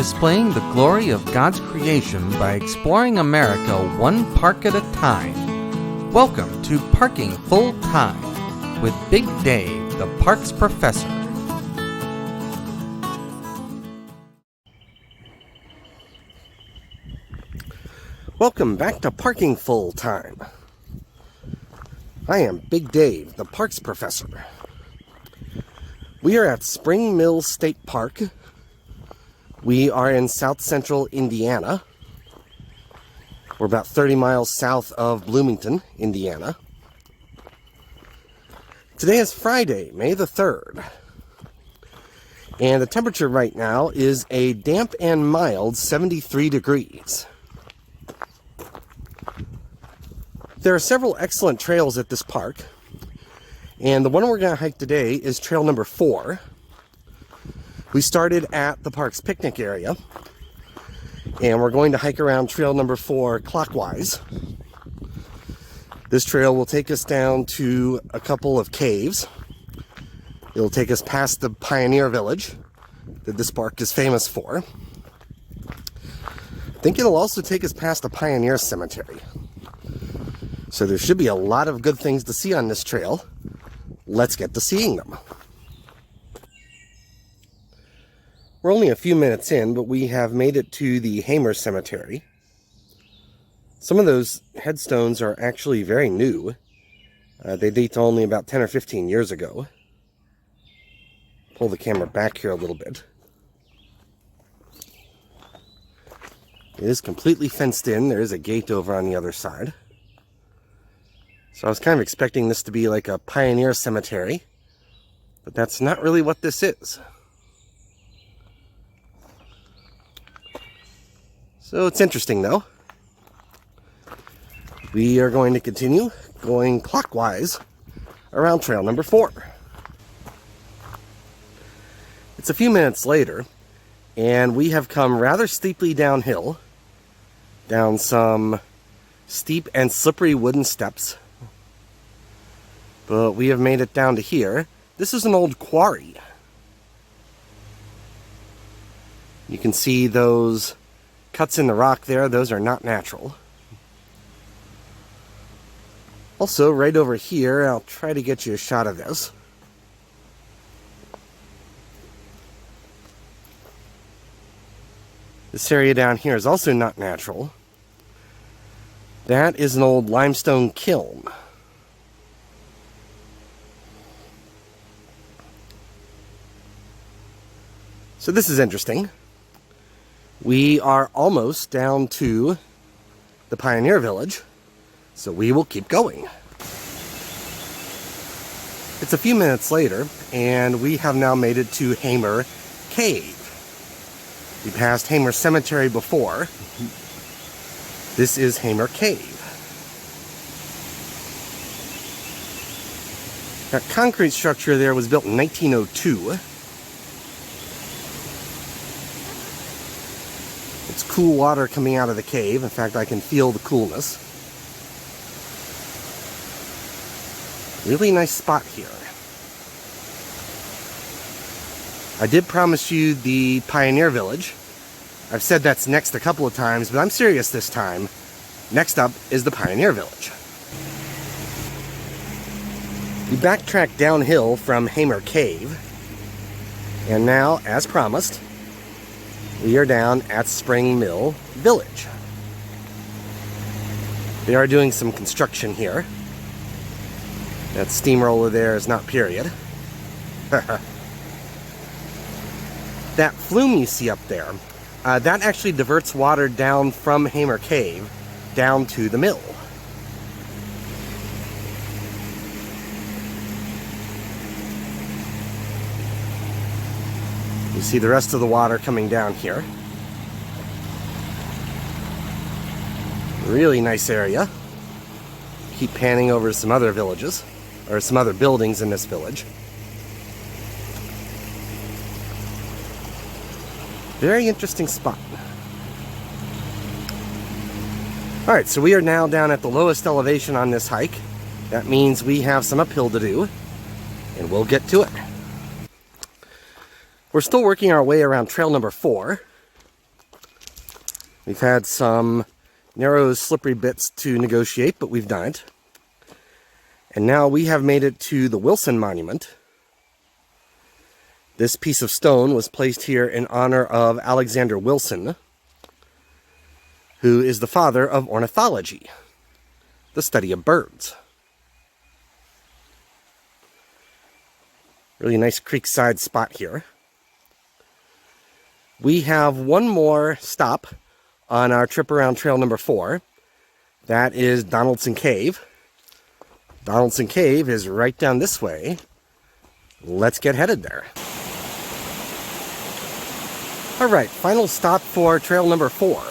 displaying the glory of God's creation by exploring America one park at a time. Welcome to Parking Full Time with Big Dave, the Parks Professor. Welcome back to Parking Full Time. I am Big Dave, the Parks Professor. We are at Spring Mill State Park. We are in South Central Indiana. We're about 30 miles south of Bloomington, Indiana. Today is Friday, May the 3rd. And the temperature right now is a damp and mild 73 degrees. There are several excellent trails at this park. And the one we're going to hike today is trail number 4. We started at the park's picnic area, and we're going to hike around trail number 4 clockwise. This trail will take us down to a couple of caves. It'll take us past the Pioneer Village that this park is famous for. I think it'll also take us past the Pioneer Cemetery. So there should be a lot of good things to see on this trail. Let's get to seeing them. We're only a few minutes in, but we have made it to the Hamer Cemetery. Some of those headstones are actually very new. They date to only about 10 or 15 years ago. Pull the camera back here a little bit. It is completely fenced in. There is a gate over on the other side. So I was kind of expecting this to be like a pioneer cemetery, but that's not really what this is. So it's interesting though. We are going to continue going clockwise around trail number 4. It's a few minutes later, and we have come rather steeply downhill, down some steep and slippery wooden steps. But we have made it down to here. This is an old quarry. You can see those cuts in the rock there. Those are not natural. Also, right over here, I'll try to get you a shot of this. This area down here is also not natural. That is an old limestone kiln. So this is interesting. We are almost down to the Pioneer Village, so we will keep going. It's a few minutes later, and we have now made it to Hamer Cave. We passed Hamer Cemetery before. This is Hamer Cave. That concrete structure there was built in 1902. It's cool water coming out of the cave. In fact, I can feel the coolness. Really nice spot here. I did promise you the Pioneer Village. I've said that's next a couple of times, but I'm serious this time. Next up is the Pioneer Village. We backtracked downhill from Hamer Cave, and now, as promised, we are down at Spring Mill Village. They are doing some construction here. That steamroller there is not period. That flume you see up there, that actually diverts water down from Hamer Cave down to the mill. You see the rest of the water coming down here. Really nice area. Keep panning over some other villages, or some other buildings in this village. Very interesting spot. Alright, so we are now down at the lowest elevation on this hike. That means we have some uphill to do, and we'll get to it. We're still working our way around trail number 4. We've had some narrow, slippery bits to negotiate, but we've done it. And now we have made it to the Wilson Monument. This piece of stone was placed here in honor of Alexander Wilson, who is the father of ornithology, the study of birds. Really nice creekside spot here. We have one more stop on our trip around trail number 4. That is Donaldson Cave. Donaldson Cave is right down this way. Let's get headed there. All right, final stop for trail number 4.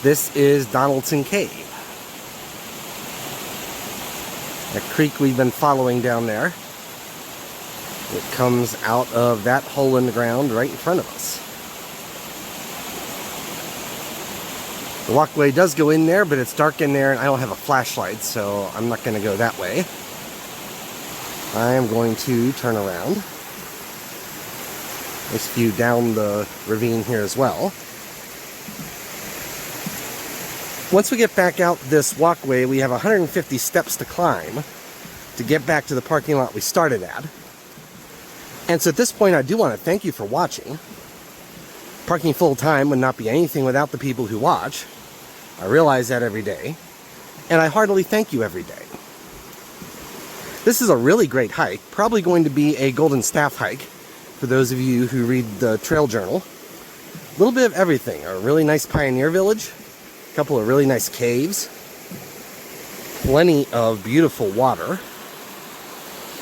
This is Donaldson Cave. A creek we've been following down there. It comes out of that hole in the ground right in front of us. The walkway does go in there, but it's dark in there and I don't have a flashlight, so I'm not going to go that way. I am going to turn around. Nice view down the ravine here as well. Once we get back out this walkway, we have 150 steps to climb to get back to the parking lot we started at. And so at this point, I do want to thank you for watching. Parking full time would not be anything without the people who watch. I realize that every day, and I heartily thank you every day. This is a really great hike, probably going to be a Golden Staff hike for those of you who read the Trail Journal. A little bit of everything. A really nice pioneer village, a couple of really nice caves, plenty of beautiful water.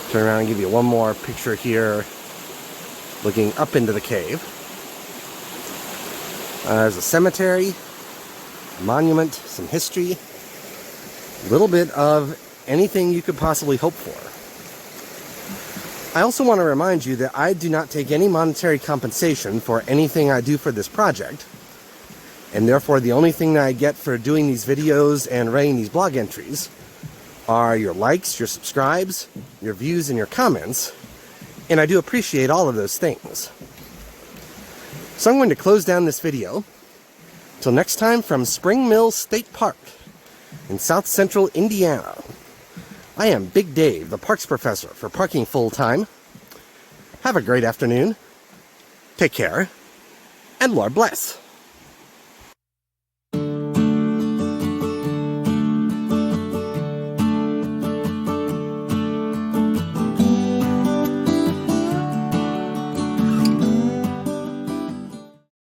Turn around and give you one more picture here, looking up into the cave. There's a cemetery, a monument, some history, a little bit of anything you could possibly hope for. I also want to remind you that I do not take any monetary compensation for anything I do for this project, and therefore the only thing that I get for doing these videos and writing these blog entries are your likes, your subscribes, your views, and your comments, and I do appreciate all of those things. So I'm going to close down this video. Till next time, from Spring Mill State Park in South Central Indiana, I am Big Dave, the Parks Professor for Parking Full Time. Have a great afternoon, take care, and Lord bless.